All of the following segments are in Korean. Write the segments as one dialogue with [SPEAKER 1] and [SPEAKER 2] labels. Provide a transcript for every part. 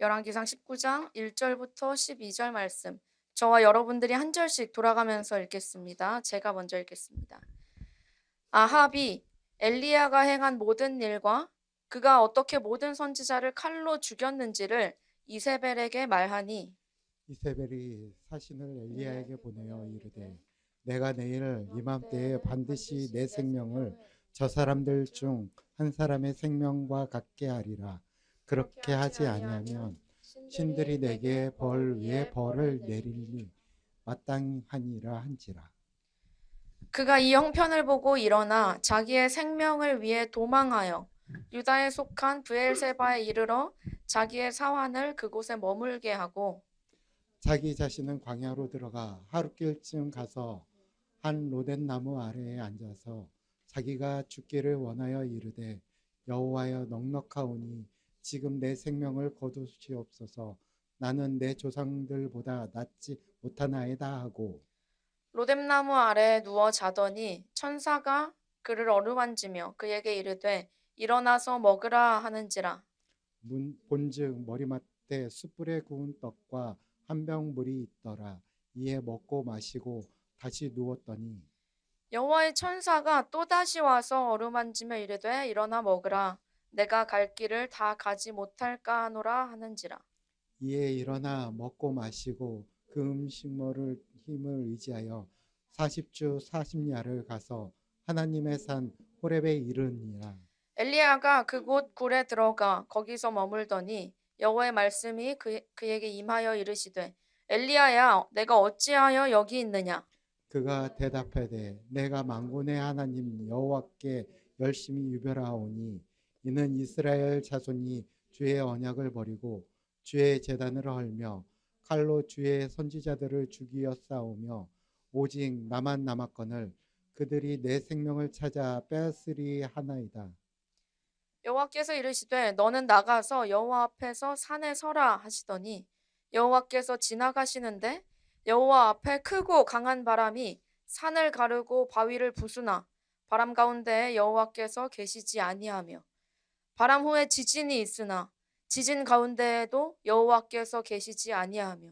[SPEAKER 1] 열왕기상 19장 1절부터 12절 말씀. 저와 여러분들이 한 절씩 돌아가면서 읽겠습니다. 제가 먼저 읽겠습니다. 아합이 엘리야가 행한 모든 일과 그가 어떻게 모든 선지자를 칼로 죽였는지를 이세벨에게 말하니
[SPEAKER 2] 이세벨이 사신을 엘리야에게 보내어 이르되 내가 내일 이맘때에 반드시 내 생명을 저 사람들 중 한 사람의 생명과 같게 하리라. 그렇게 하지 아니하면 신들이 내게 벌 위에 벌을 내리니 마땅하니라 한지라.
[SPEAKER 1] 그가 이 형편을 보고 일어나 자기의 생명을 위해 도망하여 유다에 속한 브엘세바에 이르러 자기의 사환을 그곳에 머물게 하고
[SPEAKER 2] 자기 자신은 광야로 들어가 하룻길쯤 가서 한 로덴 나무 아래에 앉아서 자기가 죽기를 원하여 이르되 여호와여 넉넉하오니 지금 내 생명을 거두시옵소서. 나는 내 조상들보다 낫지 못하나이다 하고
[SPEAKER 1] 로뎀나무 아래에 누워 자더니 천사가 그를 어루만지며 그에게 이르되 일어나서 먹으라 하는지라.
[SPEAKER 2] 본즉 머리맡에 숯불에 구운 떡과 한 병 물이 있더라. 이에 먹고 마시고 다시 누웠더니
[SPEAKER 1] 여호와의 천사가 또다시 와서 어루만지며 이르되 일어나 먹으라. 내가 갈 길을 다 가지 못할까 하노라 하는지라.
[SPEAKER 2] 이에 일어나 먹고 마시고 그 음식물을 힘을 의지하여 40주 40야를 가서 하나님의 산 호렙에 이르니라.
[SPEAKER 1] 엘리야가 그곳 굴에 들어가 거기서 머물더니 여호와의 말씀이 그에게 임하여 이르시되 엘리야야 내가 어찌하여 여기 있느냐.
[SPEAKER 2] 그가 대답하되 내가 만군의 하나님 여호와께 열심히 유별하오니 이는 이스라엘 자손이 주의 언약을 버리고 주의 제단을 헐며 칼로 주의 선지자들을 죽이어 싸우며 오직 나만 남았거늘 그들이 내 생명을 찾아 빼앗으리 하나이다.
[SPEAKER 1] 여호와께서 이르시되 너는 나가서 여호와 앞에서 산에 서라 하시더니 여호와께서 지나가시는데 여호와 앞에 크고 강한 바람이 산을 가르고 바위를 부수나 바람 가운데 여호와께서 계시지 아니하며 바람 후에 지진이 있으나 지진 가운데에도 여호와께서 계시지 아니하며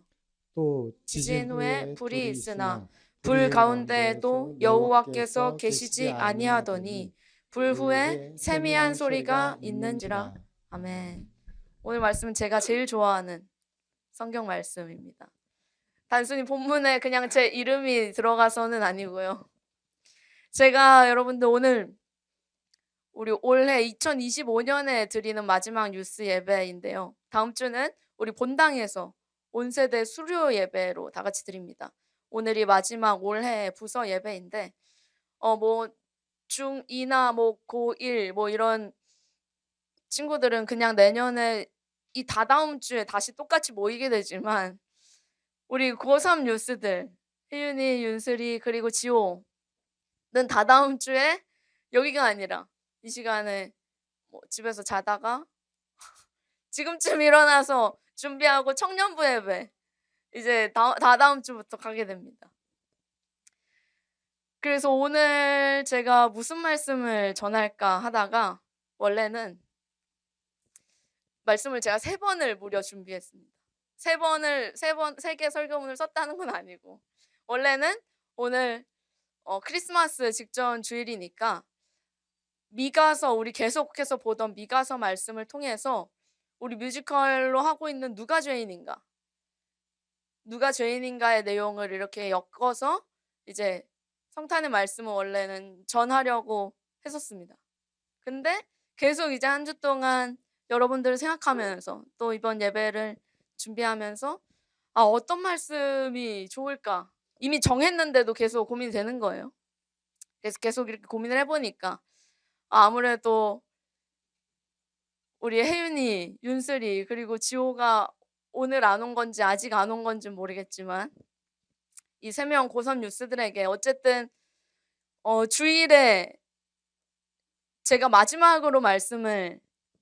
[SPEAKER 2] 또 지진
[SPEAKER 1] 지진 후에
[SPEAKER 2] 후에
[SPEAKER 1] 불이
[SPEAKER 2] 불이
[SPEAKER 1] 있으나
[SPEAKER 2] 있으나
[SPEAKER 1] 불
[SPEAKER 2] 불의
[SPEAKER 1] 가운데에도
[SPEAKER 2] 가운데에서
[SPEAKER 1] 여호와께서
[SPEAKER 2] 여호와께서
[SPEAKER 1] 계시지
[SPEAKER 2] 계시지
[SPEAKER 1] 아니하더니
[SPEAKER 2] 아니하더니
[SPEAKER 1] 불
[SPEAKER 2] 불
[SPEAKER 1] 후에
[SPEAKER 2] 후에
[SPEAKER 1] 세미한
[SPEAKER 2] 세미한
[SPEAKER 1] 소리가
[SPEAKER 2] 소리가
[SPEAKER 1] 있는지라.
[SPEAKER 2] 있는지라.
[SPEAKER 1] 아멘. 오늘 말씀은 제가 제일 좋아하는 성경 말씀입니다. 단순히 본문에 그냥 제 이름이 들어가서는 아니고요. 제가 여러분들 오늘 우리 올해 2025년에 드리는 마지막 뉴스 예배인데요. 다음 주는 우리 본당에서 온 세대 수료 예배로 다 같이 드립니다. 오늘이 마지막 올해 부서 예배인데 뭐 중2나 뭐 고1 뭐 이런 친구들은 그냥 내년에 이 다다음 주에 다시 똑같이 모이게 되지만 우리 고3 뉴스들 혜윤이, 윤슬이 그리고 지호는 다다음 주에 여기가 아니라 이 시간에 뭐 집에서 자다가 지금쯤 일어나서 준비하고 청년부 예배 이제 다다음 주부터 가게 됩니다. 그래서 오늘 제가 무슨 말씀을 전할까 하다가 원래는 말씀을 제가 3번을 무려 준비했습니다. 3개 설교문을 썼다는 건 아니고 원래는 오늘 크리스마스 직전 주일이니까 미가서 우리 계속해서 보던 미가서 말씀을 통해서 우리 뮤지컬로 하고 있는 누가 죄인인가? 누가 죄인인가의 내용을 이렇게 엮어서 이제 성탄의 말씀을 원래는 전하려고 했었습니다. 근데 계속 이제 한 주 동안 여러분들을 생각하면서 또 이번 예배를 준비하면서 어떤 말씀이 좋을까? 이미 정했는데도 계속 고민이 되는 거예요. 그래서 계속 이렇게 고민을 해 보니까 아무래도 우리 혜윤이, 윤슬이 그리고 지호가 오늘 안 온 건지 아직 안 온 건지는 모르겠지만 이 3명 고3 뉴스들에게 어쨌든 주일에 제가 마지막으로 말씀을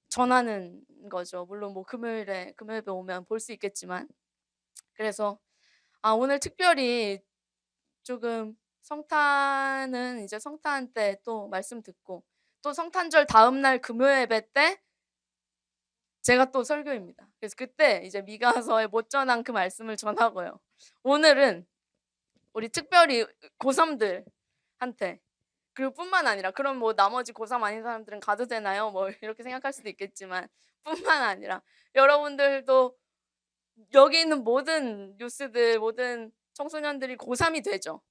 [SPEAKER 1] 전하는 거죠. 물론 뭐 금요일에 오면 볼 수 있겠지만. 그래서 오늘 특별히 조금 성탄은 이제 성탄 때 또 말씀 듣고 또 성탄절 다음 날 금요 예배 때 제가 또 설교입니다. 그래서 그때 이제 미가서에 못 전한 그 말씀을 전하고요. 오늘은 우리 특별히 고3들한테, 그리고 뿐만 아니라 그럼 뭐 나머지 고3 아닌 사람들은 가도 되나요? 뭐 이렇게 생각할 수도 있겠지만 뿐만 아니라 여러분들도 여기 있는 모든 뉴스들, 모든 청소년들이 고3이 되죠.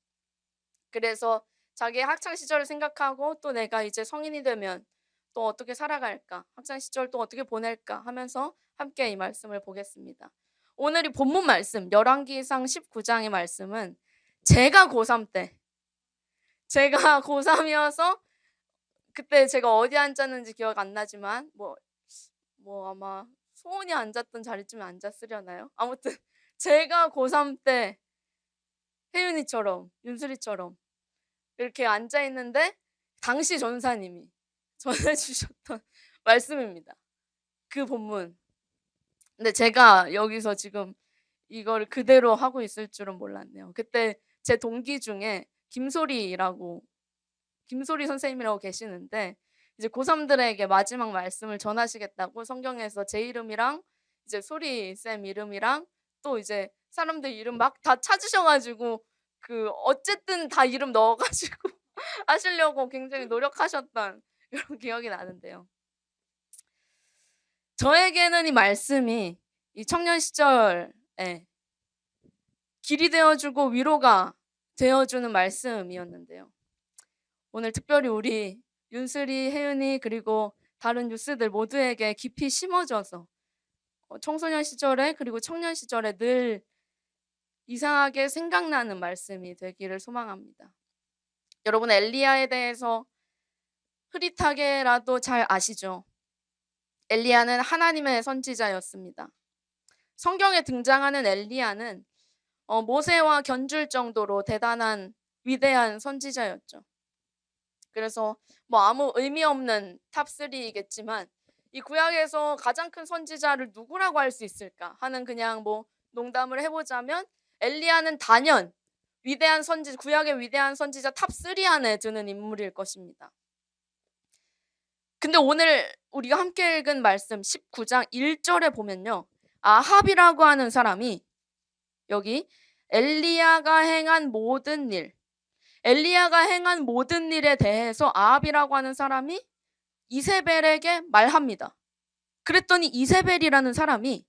[SPEAKER 1] 그래서 자기의 학창 시절을 생각하고 또 내가 이제 성인이 되면 또 어떻게 살아갈까? 학창 시절 또 어떻게 보낼까? 하면서 함께 이 말씀을 보겠습니다. 오늘 이 본문 말씀 열왕기상 19장의 말씀은 제가 고3 때, 제가 고3이어서 그때 제가 어디 앉았는지 기억 안 나지만 뭐 아마 소원이 앉았던 자리쯤에 앉았으려나요? 아무튼 제가 고3 때 혜윤이처럼, 윤슬이처럼 이렇게 앉아 있는데 당시 전사님이 전해 주셨던 말씀입니다. 그 본문. 근데 제가 여기서 지금 이걸 그대로 하고 있을 줄은 몰랐네요. 그때 제 동기 중에 김소리 선생님이라고 계시는데 이제 고3들에게 마지막 말씀을 전하시겠다고 성경에서 제 이름이랑 이제 소리 쌤 이름이랑 또 이제 사람들 이름 막 다 찾으셔 가지고 그 어쨌든 다 이름 넣어 가지고 하시려고 굉장히 노력하셨던 이런 기억이 나는데요. 저에게는 이 말씀이 이 청년 시절에 길이 되어주고 위로가 되어주는 말씀이었는데요. 오늘 특별히 우리 윤슬이, 혜윤이 그리고 다른 뉴스들 모두에게 깊이 심어져서 청소년 시절에 그리고 청년 시절에 늘 이상하게 생각나는 말씀이 되기를 소망합니다. 여러분 엘리야에 대해서 흐릿하게라도 잘 아시죠? 엘리야는 하나님의 선지자였습니다. 성경에 등장하는 엘리야는 모세와 견줄 정도로 대단한 위대한 선지자였죠. 그래서 뭐 아무 의미 없는 탑3이겠지만 이 구약에서 가장 큰 선지자를 누구라고 할 수 있을까 하는 그냥 뭐 농담을 해보자면 엘리야는 단연 구약의 위대한 선지자 탑3 안에 드는 인물일 것입니다. 근데 오늘 우리가 함께 읽은 말씀 19장 1절에 보면요. 아합이라고 하는 사람이 여기 엘리야가 행한 모든 일에 대해서 아합이라고 하는 사람이 이세벨에게 말합니다. 그랬더니 이세벨이라는 사람이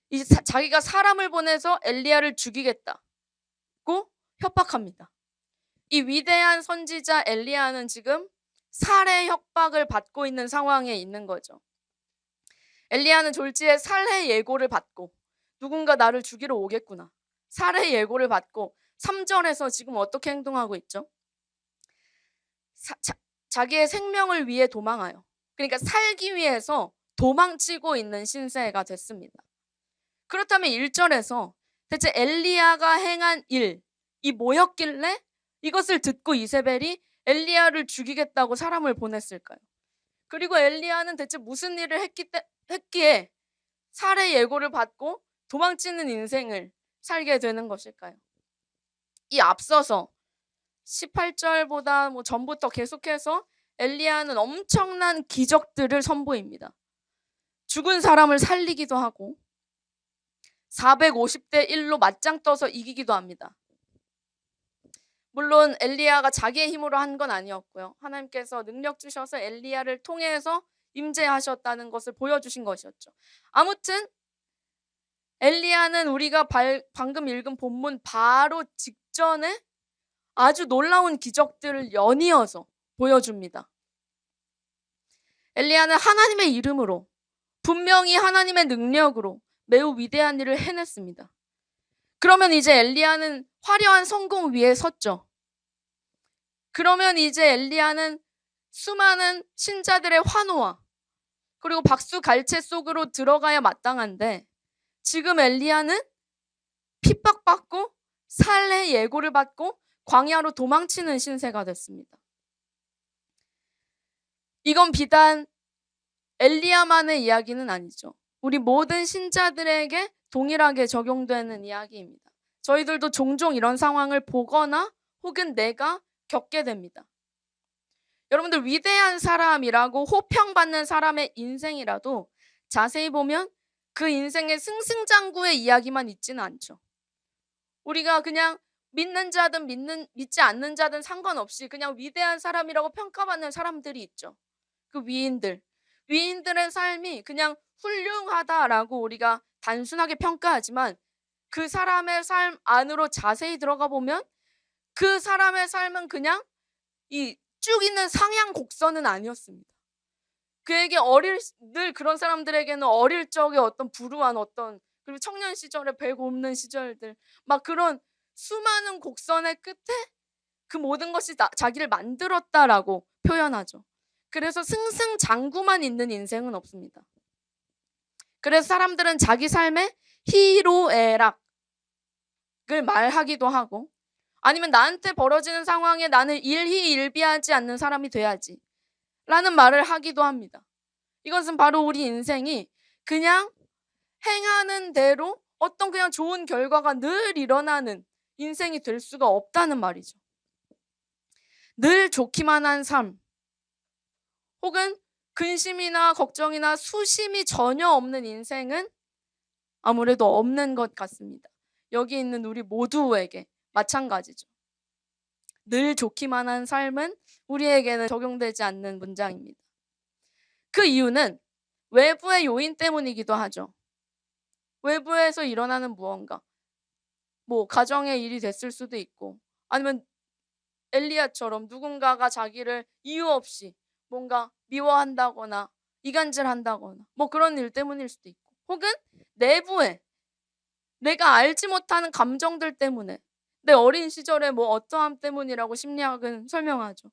[SPEAKER 1] 이제 자기가 사람을 보내서 엘리야를 죽이겠다고 협박합니다. 이 위대한 선지자 엘리야는 지금 살해 협박을 받고 있는 상황에 있는 거죠. 엘리야는 졸지에 살해 예고를 받고 누군가 나를 죽이러 오겠구나. 살해 예고를 받고 3절에서 지금 어떻게 행동하고 있죠? 자기의 생명을 위해 도망하여. 그러니까 살기 위해서 도망치고 있는 신세가 됐습니다. 그렇다면 1절에서 대체 엘리야가 행한 일이 뭐였길래 이것을 듣고 이세벨이 엘리야를 죽이겠다고 사람을 보냈을까요? 그리고 엘리야는 대체 무슨 일을 했기에 살해 예고를 받고 도망치는 인생을 살게 되는 것일까요? 이 앞서서 18절보다 뭐 전부터 계속해서 엘리야는 엄청난 기적들을 선보입니다. 죽은 사람을 살리기도 하고 450대 1로 맞짱 떠서 이기기도 합니다. 물론 엘리야가 자기의 힘으로 한 건 아니었고요. 하나님께서 능력 주셔서 엘리야를 통해서 임재하셨다는 것을 보여주신 것이었죠. 아무튼 엘리야는 우리가 방금 읽은 본문 바로 직전에 아주 놀라운 기적들을 연이어서 보여줍니다. 엘리야는 하나님의 이름으로 분명히 하나님의 능력으로 매우 위대한 일을 해냈습니다. 그러면 이제 엘리야는 화려한 성공 위에 섰죠. 그러면 이제 엘리야는 수많은 신자들의 환호와 그리고 박수 갈채 속으로 들어가야 마땅한데 지금 엘리야는 핍박받고 살해 예고를 받고 광야로 도망치는 신세가 됐습니다. 이건 비단 엘리야만의 이야기는 아니죠. 우리 모든 신자들에게 동일하게 적용되는 이야기입니다. 저희들도 종종 이런 상황을 보거나 혹은 내가 겪게 됩니다. 여러분들 위대한 사람이라고 호평받는 사람의 인생이라도 자세히 보면 그 인생의 승승장구의 이야기만 있지는 않죠. 우리가 그냥 믿는 자든 믿지 않는 자든 상관없이 그냥 위대한 사람이라고 평가받는 사람들이 있죠. 그 위인들의 삶이 그냥 훌륭하다라고 우리가 단순하게 평가하지만 그 사람의 삶 안으로 자세히 들어가 보면 그 사람의 삶은 그냥 이 쭉 있는 상향 곡선은 아니었습니다. 그에게 늘 그런 사람들에게는 어릴 적에 어떤 불우한 그리고 청년 시절에 배 곱는 시절들 막 그런 수많은 곡선의 끝에 그 모든 것이 자기를 만들었다라고 표현하죠. 그래서 승승장구만 있는 인생은 없습니다. 그래서 사람들은 자기 삶의 희로애락을 말하기도 하고 아니면 나한테 벌어지는 상황에 나는 일희일비하지 않는 사람이 돼야지 라는 말을 하기도 합니다. 이것은 바로 우리 인생이 그냥 행하는 대로 어떤 그냥 좋은 결과가 늘 일어나는 인생이 될 수가 없다는 말이죠. 늘 좋기만 한 삶 혹은 근심이나 걱정이나 수심이 전혀 없는 인생은 아무래도 없는 것 같습니다. 여기 있는 우리 모두에게 마찬가지죠. 늘 좋기만 한 삶은 우리에게는 적용되지 않는 문장입니다. 그 이유는 외부의 요인 때문이기도 하죠. 외부에서 일어나는 무언가, 가정의 일이 됐을 수도 있고 아니면 엘리야처럼 누군가가 자기를 이유 없이 뭔가 미워한다거나 이간질한다거나 그런 일 때문일 수도 있고 혹은 내부에 내가 알지 못하는 감정들 때문에 내 어린 시절에 어떠함 때문이라고 심리학은 설명하죠.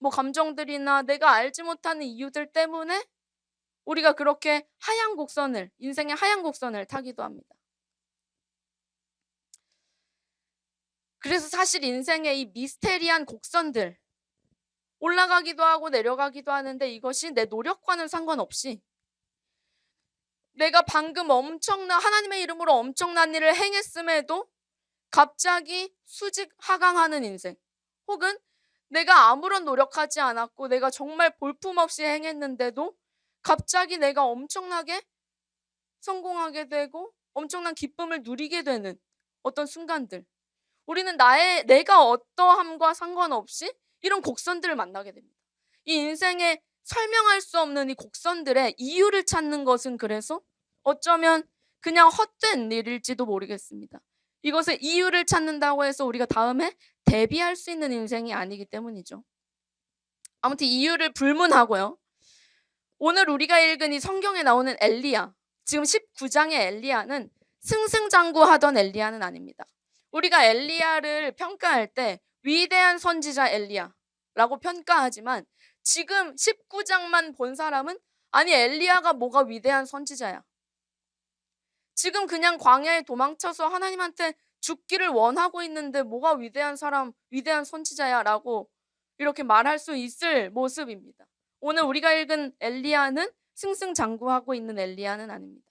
[SPEAKER 1] 감정들이나 내가 알지 못하는 이유들 때문에 우리가 그렇게 인생의 하얀 곡선을 타기도 합니다. 그래서 사실 인생의 이 미스테리한 곡선들 올라가기도 하고 내려가기도 하는데 이것이 내 노력과는 상관없이 내가 방금 하나님의 이름으로 엄청난 일을 행했음에도 갑자기 수직 하강하는 인생 혹은 내가 아무런 노력하지 않았고 내가 정말 볼품없이 행했는데도 갑자기 내가 엄청나게 성공하게 되고 엄청난 기쁨을 누리게 되는 어떤 순간들 우리는 내가 어떠함과 상관없이 이런 곡선들을 만나게 됩니다. 이 인생에 설명할 수 없는 이 곡선들의 이유를 찾는 것은 그래서 어쩌면 그냥 헛된 일일지도 모르겠습니다. 이것의 이유를 찾는다고 해서 우리가 다음에 대비할 수 있는 인생이 아니기 때문이죠. 아무튼 이유를 불문하고요. 오늘 우리가 읽은 이 성경에 나오는 엘리야, 지금 19장의 엘리야는 승승장구하던 엘리야는 아닙니다. 우리가 엘리야를 평가할 때 위대한 선지자 엘리야라고 평가하지만 지금 19장만 본 사람은 아니 엘리야가 뭐가 위대한 선지자야. 지금 그냥 광야에 도망쳐서 하나님한테 죽기를 원하고 있는데 뭐가 위대한 선지자야 라고 이렇게 말할 수 있을 모습입니다. 오늘 우리가 읽은 엘리야는 승승장구하고 있는 엘리야는 아닙니다.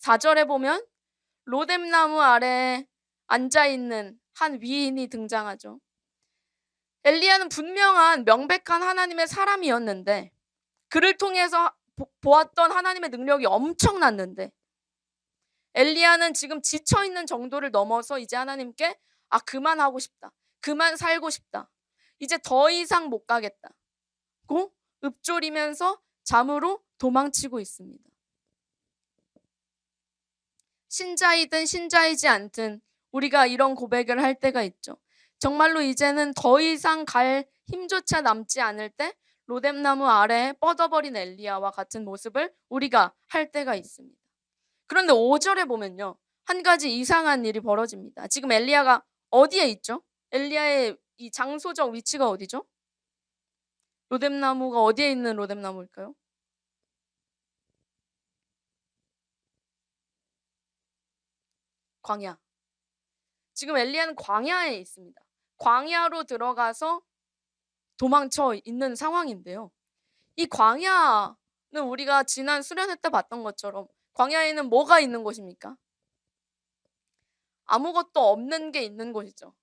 [SPEAKER 1] 4절에 보면 로뎀나무 아래에 앉아있는 한 위인이 등장하죠. 엘리야는 분명한 명백한 하나님의 사람이었는데 그를 통해서 보았던 하나님의 능력이 엄청났는데 엘리야는 지금 지쳐있는 정도를 넘어서 이제 하나님께 그만하고 싶다. 그만 살고 싶다. 이제 더 이상 못 가겠다고 읊조리면서 잠으로 도망치고 있습니다. 신자이든 신자이지 않든 우리가 이런 고백을 할 때가 있죠. 정말로 이제는 더 이상 갈 힘조차 남지 않을 때 로뎀나무 아래에 뻗어버린 엘리야와 같은 모습을 우리가 할 때가 있습니다. 그런데 5절에 보면요. 한 가지 이상한 일이 벌어집니다. 지금 엘리야가 어디에 있죠? 엘리야의 이 장소적 위치가 어디죠? 로뎀나무가 어디에 있는 로뎀나무일까요? 광야. 지금 엘리야는 광야에 있습니다. 광야로 들어가서 도망쳐 있는 상황인데요. 이 광야는 우리가 지난 수련회 때 봤던 것처럼 광야에는 뭐가 있는 곳입니까? 아무것도 없는 게 있는 곳이죠.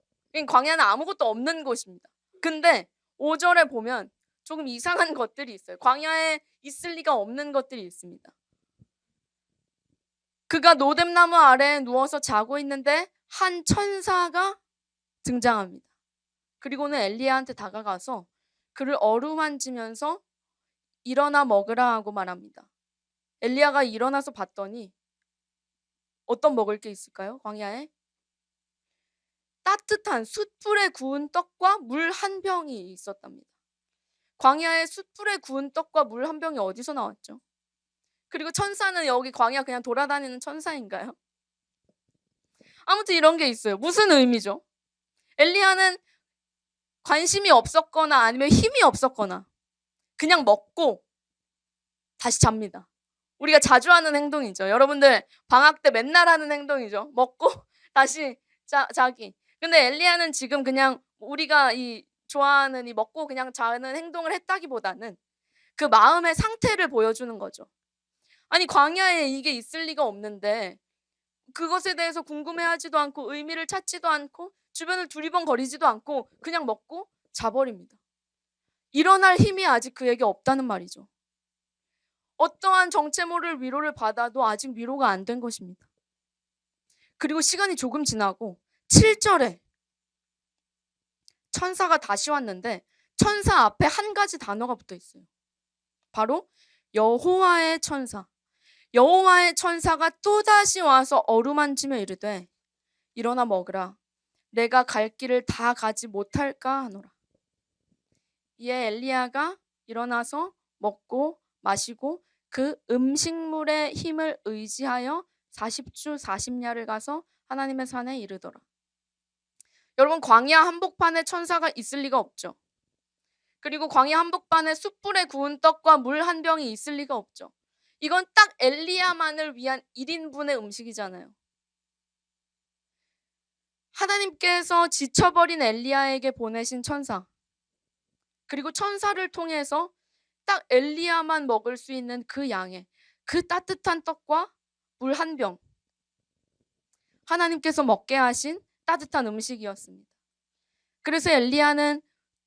[SPEAKER 1] 광야는 아무것도 없는 곳입니다. 근데 5절에 보면 조금 이상한 것들이 있어요. 광야에 있을 리가 없는 것들이 있습니다. 그가 노뎀나무 아래에 누워서 자고 있는데 한 천사가 등장합니다. 그리고는 엘리야한테 다가가서 그를 어루만지면서 일어나 먹으라 하고 말합니다. 엘리야가 일어나서 봤더니 어떤 먹을 게 있을까요? 광야에 따뜻한 숯불에 구운 떡과 물 한 병이 있었답니다. 광야에 숯불에 구운 떡과 물 한 병이 어디서 나왔죠? 그리고 천사는 여기 광야 그냥 돌아다니는 천사인가요? 아무튼 이런 게 있어요. 무슨 의미죠? 엘리야는 관심이 없었거나 아니면 힘이 없었거나 그냥 먹고 다시 잡니다. 우리가 자주 하는 행동이죠. 여러분들 방학 때 맨날 하는 행동이죠. 먹고 다시 자기. 근데 엘리야는 지금 그냥 우리가 좋아하는 먹고 그냥 자는 행동을 했다기보다는 그 마음의 상태를 보여주는 거죠. 아니 광야에 이게 있을 리가 없는데 그것에 대해서 궁금해하지도 않고 의미를 찾지도 않고 주변을 두리번거리지도 않고 그냥 먹고 자버립니다. 일어날 힘이 아직 그에게 없다는 말이죠. 어떠한 정체모를 위로를 받아도 아직 위로가 안 된 것입니다. 그리고 시간이 조금 지나고 7절에 천사가 다시 왔는데 천사 앞에 한 가지 단어가 붙어 있어요. 바로 여호와의 천사. 여호와의 천사가 또다시 와서 어루만지며 이르되 일어나 먹으라. 내가 갈 길을 다 가지 못할까 하노라. 이에 엘리야가 일어나서 먹고 마시고 그 음식물의 힘을 의지하여 40주 40야를 가서 하나님의 산에 이르더라. 여러분 광야 한복판에 천사가 있을 리가 없죠. 그리고 광야 한복판에 숯불에 구운 떡과 물 한 병이 있을 리가 없죠. 이건 딱 엘리야만을 위한 1인분의 음식이잖아요. 하나님께서 지쳐버린 엘리야에게 보내신 천사, 그리고 천사를 통해서 딱 엘리야만 먹을 수 있는 그 양의 그 따뜻한 떡과 물 한 병, 하나님께서 먹게 하신 따뜻한 음식이었습니다. 그래서 엘리야는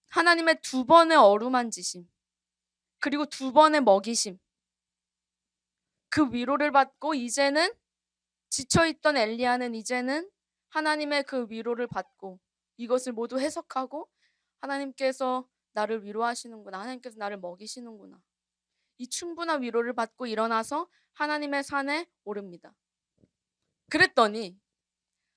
[SPEAKER 1] 하나님의 2번의 어루만지심, 그리고 2번의 먹이심, 그 위로를 받고 이제는 지쳐있던 엘리야는 이제는 하나님의 그 위로를 받고 이것을 모두 해석하고 하나님께서 나를 위로하시는구나, 하나님께서 나를 먹이시는구나, 이 충분한 위로를 받고 일어나서 하나님의 산에 오릅니다. 그랬더니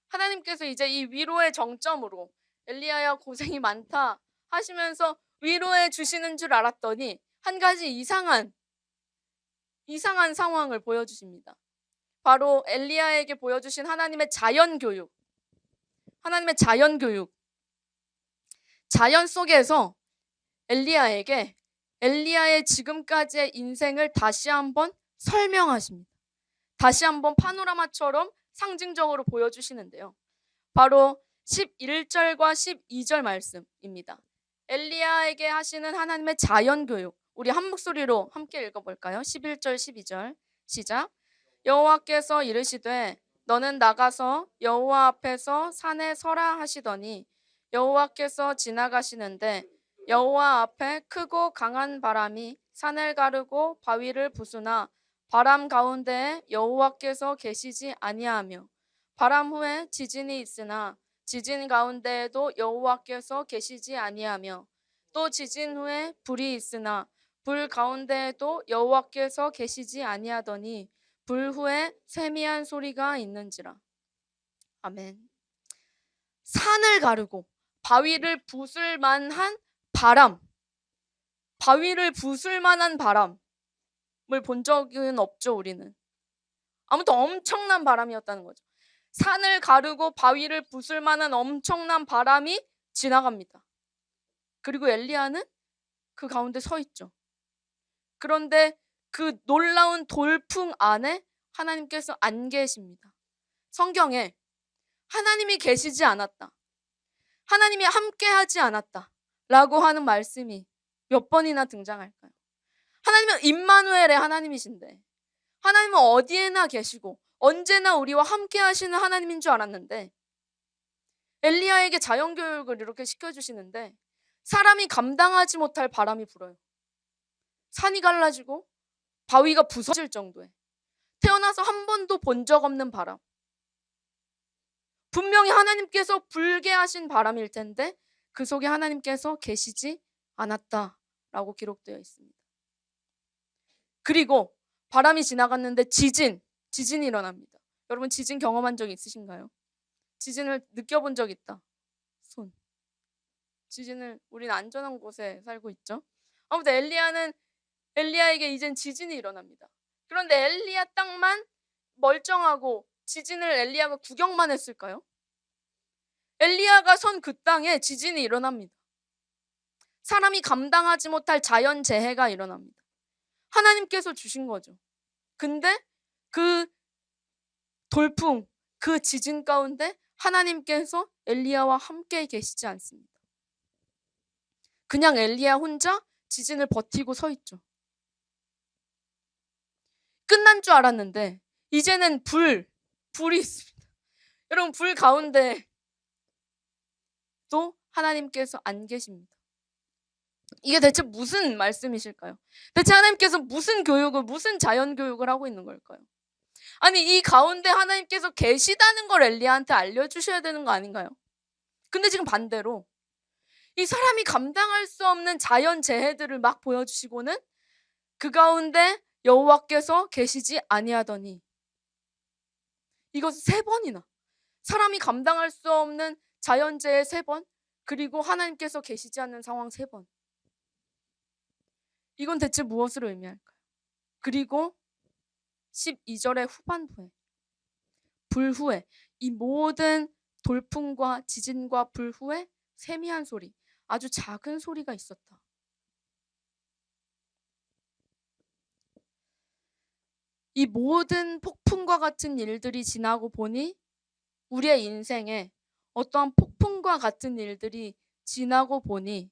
[SPEAKER 1] 하나님께서 이제 이 위로의 정점으로 엘리야야 고생이 많다 하시면서 위로해 주시는 줄 알았더니 한 가지 이상한 상황을 보여주십니다. 바로 엘리야에게 보여주신 하나님의 자연 교육. 자연 속에서 엘리야의 지금까지의 인생을 다시 한번 설명하십니다. 다시 한번 파노라마처럼 상징적으로 보여주시는데요. 바로 11절과 12절 말씀입니다. 엘리야에게 하시는 하나님의 자연 교육. 우리 한 목소리로 함께 읽어볼까요? 11절 12절 시작. 여호와께서 이르시되 너는 나가서 여호와 앞에서 산에 서라 하시더니 여호와께서 지나가시는데 여호와 앞에 크고 강한 바람이 산을 가르고 바위를 부수나 바람 가운데에 여호와께서 계시지 아니하며 바람 후에 지진이 있으나 지진 가운데에도 여호와께서 계시지 아니하며 또 지진 후에 불이 있으나 불 가운데에도 여호와께서 계시지 아니하더니 불 후에 세미한 소리가 있는지라. 아멘. 산을 가르고 바위를 부술 만한 바람을 본 적은 없죠, 우리는. 아무튼 엄청난 바람이었다는 거죠. 산을 가르고 바위를 부술 만한 엄청난 바람이 지나갑니다. 그리고 엘리야는 그 가운데 서 있죠. 그런데 그 놀라운 돌풍 안에 하나님께서 안 계십니다. 성경에 하나님이 계시지 않았다, 하나님이 함께하지 않았다 라고 하는 말씀이 몇 번이나 등장할까요? 하나님은 임마누엘의 하나님이신데, 하나님은 어디에나 계시고 언제나 우리와 함께 하시는 하나님인 줄 알았는데 엘리야에게 자연교육을 이렇게 시켜주시는데 사람이 감당하지 못할 바람이 불어요. 산이 갈라지고 바위가 부서질 정도의 태어나서 한 번도 본 적 없는 바람. 분명히 하나님께서 불게 하신 바람일 텐데 그 속에 하나님께서 계시지 않았다라고 기록되어 있습니다. 그리고 바람이 지나갔는데 지진이 일어납니다. 여러분 지진 경험한 적 있으신가요? 지진을 느껴본 적 있다. 손. 지진을 우리는 안전한 곳에 살고 있죠. 아무튼 엘리야에게 이젠 지진이 일어납니다. 그런데 엘리야 땅만 멀쩡하고 지진을 엘리야가 구경만 했을까요? 엘리야가 선 그 땅에 지진이 일어납니다. 사람이 감당하지 못할 자연재해가 일어납니다. 하나님께서 주신 거죠. 근데 그 돌풍, 그 지진 가운데 하나님께서 엘리야와 함께 계시지 않습니다. 그냥 엘리야 혼자 지진을 버티고 서 있죠. 끝난 줄 알았는데 이제는 불이 있습니다. 여러분 불 가운데 또 하나님께서 안 계십니다. 이게 대체 무슨 말씀이실까요? 대체 하나님께서 무슨 자연 교육을 하고 있는 걸까요? 아니 이 가운데 하나님께서 계시다는 걸 엘리야한테 알려주셔야 되는 거 아닌가요? 근데 지금 반대로 이 사람이 감당할 수 없는 자연 재해들을 막 보여주시고는 그 가운데 여호와께서 계시지 아니하더니, 이것을 3번이나 사람이 감당할 수 없는 자연재해 3번, 그리고 하나님께서 계시지 않는 상황 3번. 이건 대체 무엇을 의미할까요? 그리고 12절의 후반부에 불 후에, 이 모든 돌풍과 지진과 불 후에 세미한 소리, 아주 작은 소리가 있었다. 이 모든 폭풍과 같은 일들이 지나고 보니 우리의 인생에 어떠한 폭풍과 같은 일들이 지나고 보니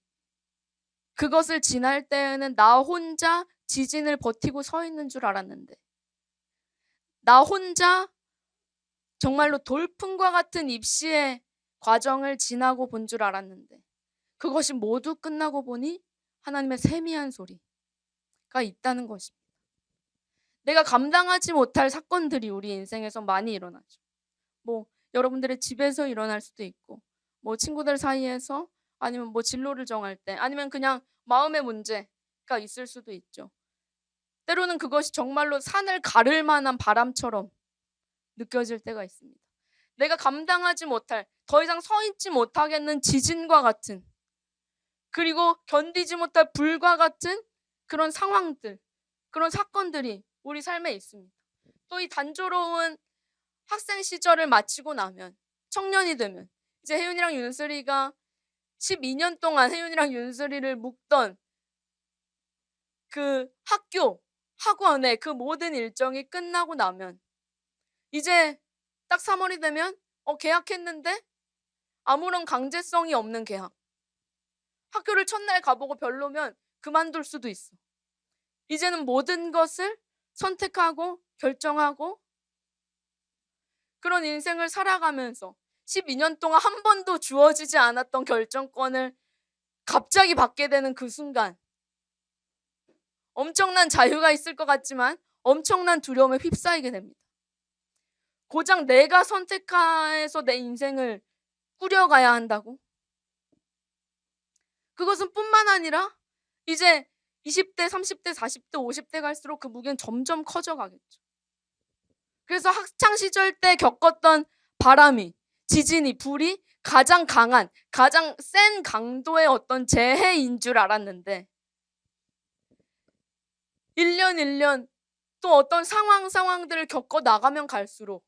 [SPEAKER 1] 그것을 지날 때에는 나 혼자 지진을 버티고 서 있는 줄 알았는데, 나 혼자 정말로 돌풍과 같은 입시의 과정을 지나고 본 줄 알았는데 그것이 모두 끝나고 보니 하나님의 세미한 소리가 있다는 것입니다. 내가 감당하지 못할 사건들이 우리 인생에서 많이 일어나죠. 여러분들의 집에서 일어날 수도 있고, 친구들 사이에서, 아니면 진로를 정할 때, 아니면 그냥 마음의 문제가 있을 수도 있죠. 때로는 그것이 정말로 산을 가를 만한 바람처럼 느껴질 때가 있습니다. 내가 감당하지 못할, 더 이상 서 있지 못하겠는 지진과 같은, 그리고 견디지 못할 불과 같은 그런 상황들, 그런 사건들이 우리 삶에 있습니다. 또 이 단조로운 학생 시절을 마치고 나면, 청년이 되면, 이제 혜윤이랑 윤슬이가 12년 동안 혜윤이랑 윤슬이를 묵던 그 학원의 그 모든 일정이 끝나고 나면, 이제 딱 3월이 되면 계약했는데 아무런 강제성이 없는 계약. 학교를 첫날 가보고 별로면 그만둘 수도 있어. 이제는 모든 것을 선택하고 결정하고 그런 인생을 살아가면서 12년 동안 한 번도 주어지지 않았던 결정권을 갑자기 받게 되는 그 순간, 엄청난 자유가 있을 것 같지만 엄청난 두려움에 휩싸이게 됩니다. 고작 내가 선택해서 내 인생을 꾸려가야 한다고? 그것은 뿐만 아니라 이제 20대, 30대, 40대, 50대 갈수록 그 무게는 점점 커져가겠죠. 그래서 학창 시절 때 겪었던 바람이, 지진이, 불이 가장 강한, 가장 센 강도의 어떤 재해인 줄 알았는데 1년 또 어떤 상황들을 겪어 나가면 갈수록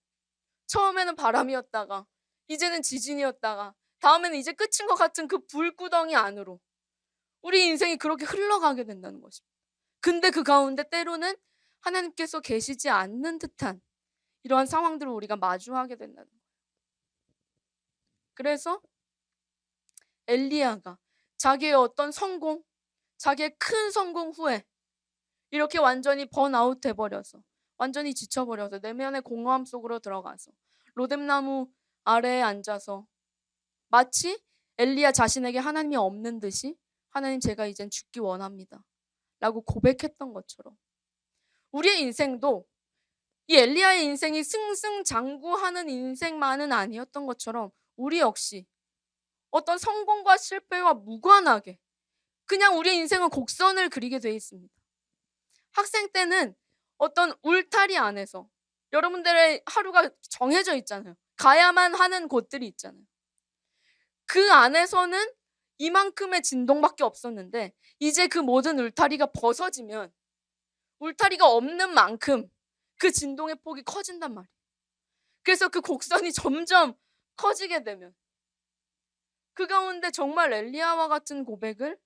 [SPEAKER 1] 처음에는 바람이었다가 이제는 지진이었다가 다음에는 이제 끝인 것 같은 그 불구덩이 안으로 우리 인생이 그렇게 흘러가게 된다는 것입니다. 근데 그 가운데 때로는 하나님께서 계시지 않는 듯한 이러한 상황들을 우리가 마주하게 된다는 거예요. 그래서 엘리야가 자기의 어떤 성공, 자기의 큰 성공 후에 이렇게 완전히 번아웃 돼버려서, 완전히 지쳐버려서 내면의 공허함 속으로 들어가서 로뎀나무 아래에 앉아서 마치 엘리야 자신에게 하나님이 없는 듯이, 하나님 제가 이젠 죽기 원합니다 라고 고백했던 것처럼 우리의 인생도 이 엘리야의 인생이 승승장구하는 인생만은 아니었던 것처럼 우리 역시 어떤 성공과 실패와 무관하게 그냥 우리의 인생은 곡선을 그리게 돼 있습니다. 학생 때는 어떤 울타리 안에서 여러분들의 하루가 정해져 있잖아요. 가야만 하는 곳들이 있잖아요. 그 안에서는 이만큼의 진동밖에 없었는데 이제 그 모든 울타리가 벗어지면 울타리가 없는 만큼 그 진동의 폭이 커진단 말이에요. 그래서 그 곡선이 점점 커지게 되면 그 가운데 정말 엘리야와 같은 고백을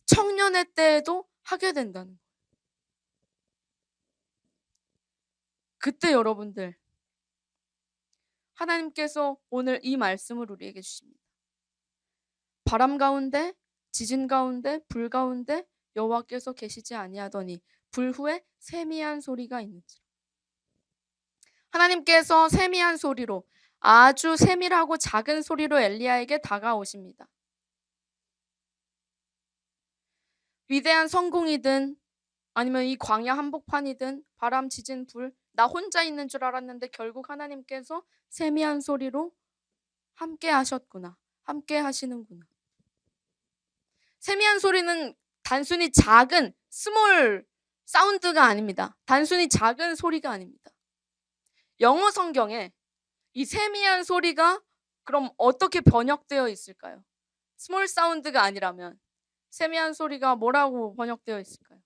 [SPEAKER 1] 청년의 때에도 하게 된다는 거예요. 그때 여러분들 하나님께서 오늘 이 말씀을 우리에게 주십니다. 바람 가운데 지진 가운데 불 가운데 여호와께서 계시지 아니하더니 불 후에 세미한 소리가 있는지라. 하나님께서 세미한 소리로 아주 세밀하고 작은 소리로 엘리야에게 다가오십니다. 위대한 성공이든 아니면 이 광야 한복판이든 바람 지진 불 나 혼자 있는 줄 알았는데 결국 하나님께서 세미한 소리로 함께 하셨구나. 함께 하시는구나. 세미한 소리는 단순히 작은 스몰 사운드가 아닙니다. 단순히 작은 소리가 아닙니다. 영어 성경에 이 세미한 소리가 그럼 어떻게 번역되어 있을까요? 스몰 사운드가 아니라면 세미한 소리가 뭐라고 번역되어 있을까요?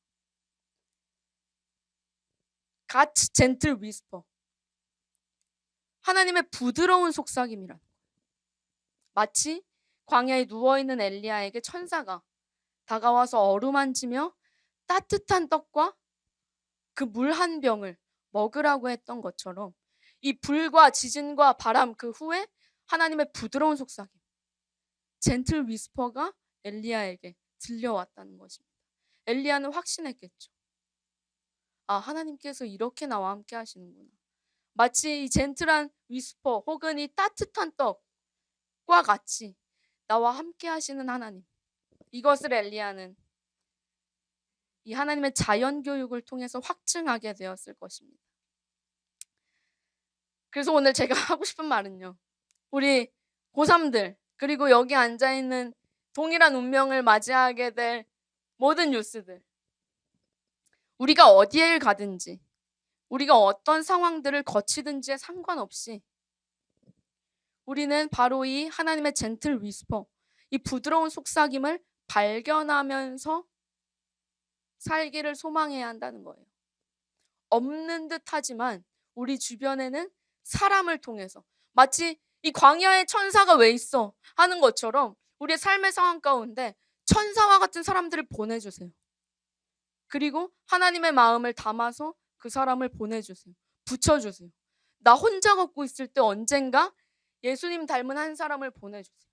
[SPEAKER 1] God's gentle whisper. 하나님의 부드러운 속삭임이란 거예요. 마치 광야에 누워있는 엘리야에게 천사가 다가와서 어루만지며 따뜻한 떡과 그 물 한 병을 먹으라고 했던 것처럼 이 불과 지진과 바람 그 후에 하나님의 부드러운 속삭임, 젠틀 위스퍼가 엘리야에게 들려왔다는 것입니다. 엘리야는 확신했겠죠. 아, 하나님께서 이렇게 나와 함께 하시는구나. 마치 이 젠틀한 위스퍼 혹은 이 따뜻한 떡과 같이 나와 함께 하시는 하나님. 이것을 엘리야는 이 하나님의 자연 교육을 통해서 확증하게 되었을 것입니다. 그래서 오늘 제가 하고 싶은 말은요. 우리 고3들 그리고 여기 앉아있는 동일한 운명을 맞이하게 될 모든 유스들. 우리가 어디에 가든지 우리가 어떤 상황들을 거치든지에 상관없이 우리는 바로 이 하나님의 젠틀 위스퍼, 이 부드러운 속삭임을 발견하면서 살기를 소망해야 한다는 거예요. 없는 듯 하지만 우리 주변에는 사람을 통해서 마치 이 광야에 천사가 왜 있어 하는 것처럼 우리의 삶의 상황 가운데 천사와 같은 사람들을 보내주세요. 그리고 하나님의 마음을 담아서 그 사람을 보내주세요. 붙여주세요. 나 혼자 걷고 있을 때 언젠가 예수님 닮은 한 사람을 보내주세요.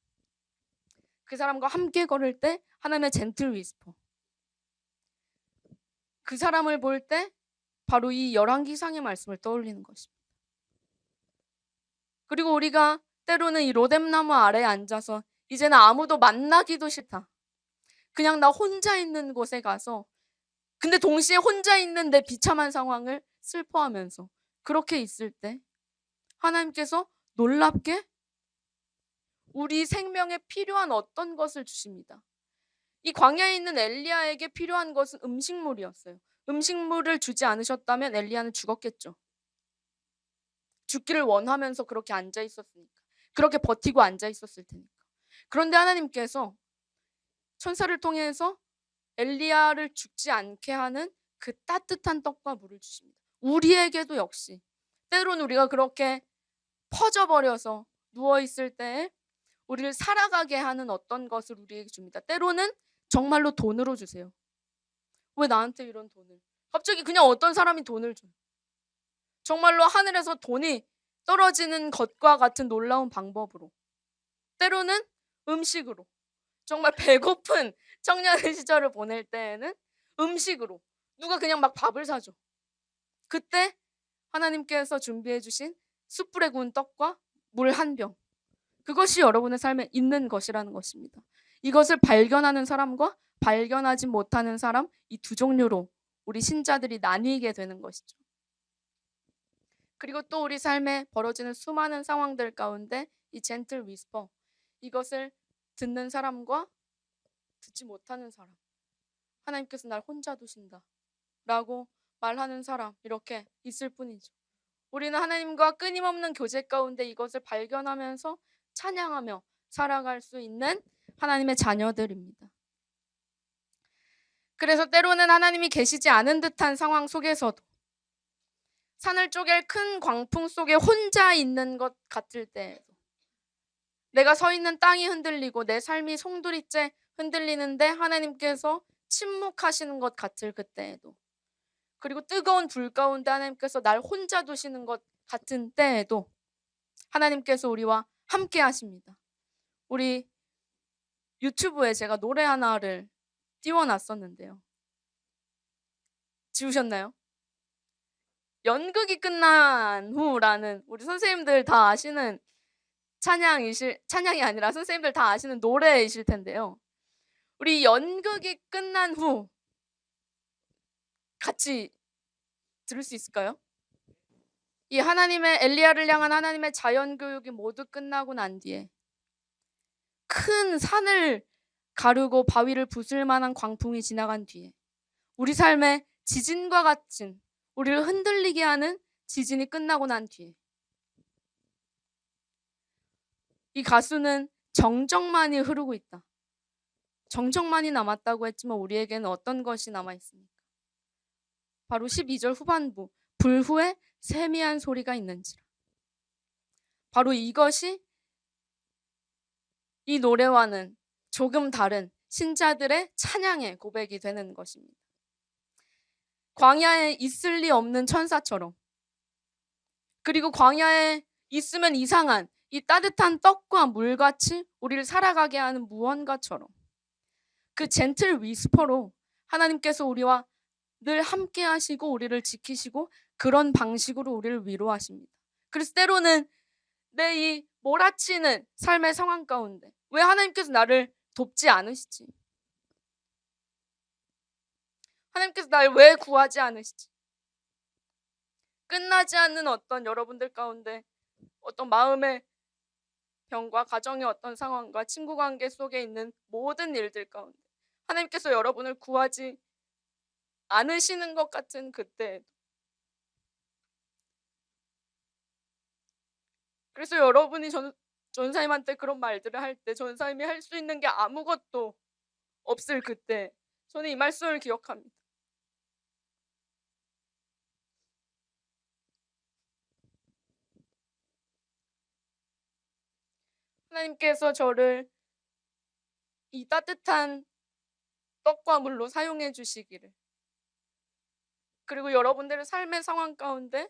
[SPEAKER 1] 그 사람과 함께 걸을 때 하나님의 젠틀 위스퍼. 그 사람을 볼 때 바로 이 열왕기상의 말씀을 떠올리는 것입니다. 그리고 우리가 때로는 이 로뎀나무 아래에 앉아서 이제는 아무도 만나기도 싫다. 그냥 나 혼자 있는 곳에 가서 근데 동시에 혼자 있는 내 비참한 상황을 슬퍼하면서 그렇게 있을 때 하나님께서 놀랍게 우리 생명에 필요한 어떤 것을 주십니다. 이 광야에 있는 엘리야에게 필요한 것은 음식물이었어요. 음식물을 주지 않으셨다면 엘리야는 죽었겠죠. 죽기를 원하면서 그렇게 앉아 있었으니까. 그렇게 버티고 앉아 있었을 테니까. 그런데 하나님께서 천사를 통해서 엘리야를 죽지 않게 하는 그 따뜻한 떡과 물을 주십니다. 우리에게도 역시 때로는 우리가 그렇게 퍼져버려서 누워있을 때에 우리를 살아가게 하는 어떤 것을 우리에게 줍니다. 때로는 정말로 돈으로 주세요. 왜 나한테 이런 돈을? 갑자기 그냥 어떤 사람이 돈을 줘요. 정말로 하늘에서 돈이 떨어지는 것과 같은 놀라운 방법으로. 때로는 음식으로. 정말 배고픈 청년의 시절을 보낼 때에는 음식으로 누가 그냥 막 밥을 사줘. 그때 하나님께서 준비해 주신 숯불에 구운 떡과 물 한 병. 그것이 여러분의 삶에 있는 것이라는 것입니다. 이것을 발견하는 사람과 발견하지 못하는 사람 이 두 종류로 우리 신자들이 나뉘게 되는 것이죠. 그리고 또 우리 삶에 벌어지는 수많은 상황들 가운데 이 젠틀 위스퍼, 이것을 듣는 사람과 듣지 못하는 사람, 하나님께서 날 혼자 두신다 라고 말하는 사람, 이렇게 있을 뿐이죠. 우리는 하나님과 끊임없는 교제 가운데 이것을 발견하면서 찬양하며 살아갈 수 있는 하나님의 자녀들입니다. 그래서 때로는 하나님이 계시지 않은 듯한 상황 속에서도, 산을 쪼갤 큰 광풍 속에 혼자 있는 것 같을 때에도, 내가 서 있는 땅이 흔들리고 내 삶이 송두리째 흔들리는데 하나님께서 침묵하시는 것 같을 그때에도, 그리고 뜨거운 불 가운데 하나님께서 날 혼자 두시는 것 같은 때에도 하나님께서 우리와 함께 하십니다. 우리 유튜브에 제가 노래 하나를 띄워놨었는데요. 지우셨나요? 연극이 끝난 후라는, 우리 선생님들 다 아시는 찬양이 아니라 선생님들 다 아시는 노래이실 텐데요. 우리 연극이 끝난 후 같이 들을 수 있을까요? 이 하나님의 엘리야를 향한 하나님의 자연 교육이 모두 끝나고 난 뒤에 큰 산을 가르고 바위를 부술 만한 광풍이 지나간 뒤에, 우리 삶에 지진과 같은, 우리를 흔들리게 하는 지진이 끝나고 난 뒤에 이 가수는 정적만이 흐르고 있다, 정적만이 남았다고 했지만 우리에게는 어떤 것이 남아 있습니까? 바로 12절 후반부, 불 후에 세미한 소리가 있는지라. 바로 이것이 이 노래와는 조금 다른 신자들의 찬양의 고백이 되는 것입니다. 광야에 있을 리 없는 천사처럼, 그리고 광야에 있으면 이상한 이 따뜻한 떡과 물같이 우리를 살아가게 하는 무언가처럼, 그 젠틀 위스퍼로 하나님께서 우리와 늘 함께 하시고 우리를 지키시고 그런 방식으로 우리를 위로하십니다. 그래서 때로는 내 이 몰아치는 삶의 상황 가운데 왜 하나님께서 나를 돕지 않으시지? 하나님께서 날 왜 구하지 않으시지? 끝나지 않는 어떤 여러분들 가운데 어떤 마음의 병과 가정의 어떤 상황과 친구 관계 속에 있는 모든 일들 가운데 하나님께서 여러분을 구하지 않으시는 것 같은 그때, 그래서 여러분이 전사님한테 그런 말들을 할 때 전사님이 할 수 있는 게 아무것도 없을 그때, 저는 이 말씀을 기억합니다. 하나님께서 저를 이 따뜻한 떡과 물로 사용해 주시기를, 그리고 여러분들의 삶의 상황 가운데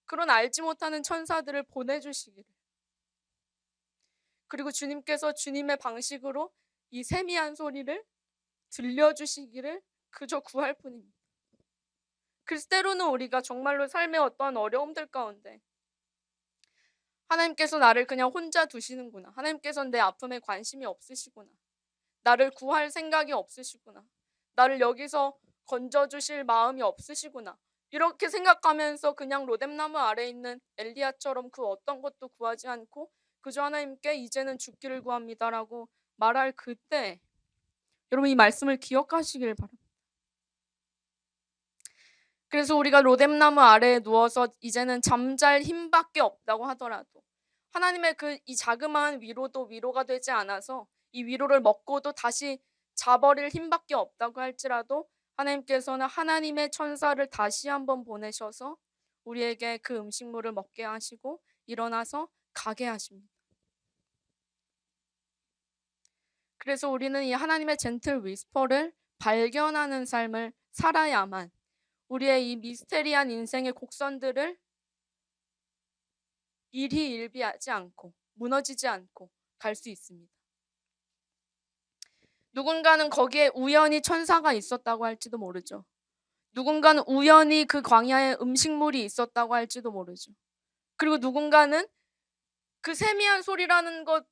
[SPEAKER 1] 그런 알지 못하는 천사들을 보내주시기를, 그리고 주님께서 주님의 방식으로 이 세미한 소리를 들려주시기를 그저 구할 뿐입니다. 그래서 때로는 우리가 정말로 삶의 어떠한 어려움들 가운데 하나님께서 나를 그냥 혼자 두시는구나, 하나님께서는 내 아픔에 관심이 없으시구나, 나를 구할 생각이 없으시구나, 나를 여기서 건져주실 마음이 없으시구나, 이렇게 생각하면서 그냥 로뎀나무 아래에 있는 엘리야처럼 그 어떤 것도 구하지 않고 그저 하나님께 이제는 죽기를 구합니다라고 말할 그때, 여러분 이 말씀을 기억하시길 바랍니다. 그래서 우리가 로뎀나무 아래에 누워서 이제는 잠잘 힘밖에 없다고 하더라도 하나님의 이 자그마한 위로도 위로가 되지 않아서 이 위로를 먹고도 다시 자버릴 힘밖에 없다고 할지라도 하나님께서는 하나님의 천사를 다시 한번 보내셔서 우리에게 그 음식물을 먹게 하시고 일어나서 가게 하십니다. 그래서 우리는 이 하나님의 젠틀 위스퍼를 발견하는 삶을 살아야만 우리의 이 미스테리한 인생의 곡선들을 일희일비하지 않고 무너지지 않고 갈 수 있습니다. 누군가는 거기에 우연히 천사가 있었다고 할지도 모르죠. 누군가는 우연히 그 광야에 음식물이 있었다고 할지도 모르죠. 그리고 누군가는 그 세미한 소리라는 것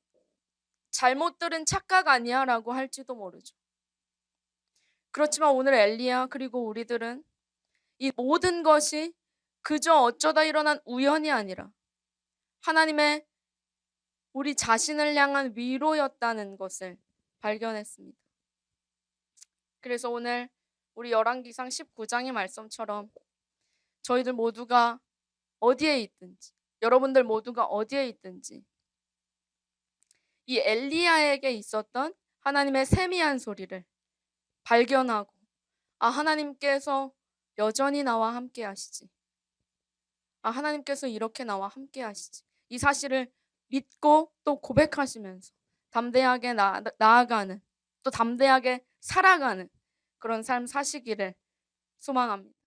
[SPEAKER 1] 잘못 들은 착각 아니야 라고 할지도 모르죠. 그렇지만 오늘 엘리야 그리고 우리들은 이 모든 것이 그저 어쩌다 일어난 우연이 아니라 하나님의 우리 자신을 향한 위로였다는 것을 발견했습니다. 그래서 오늘 우리 열왕기상 19장의 말씀처럼 저희들 모두가 어디에 있든지, 여러분들 모두가 어디에 있든지 이 엘리야에게 있었던 하나님의 세미한 소리를 발견하고, 아, 하나님께서 여전히 나와 함께 하시지. 아, 하나님께서 이렇게 나와 함께 하시지. 이 사실을 믿고 또 고백하시면서 담대하게 나아가는, 또 담대하게 살아가는 그런 삶 사시기를 소망합니다.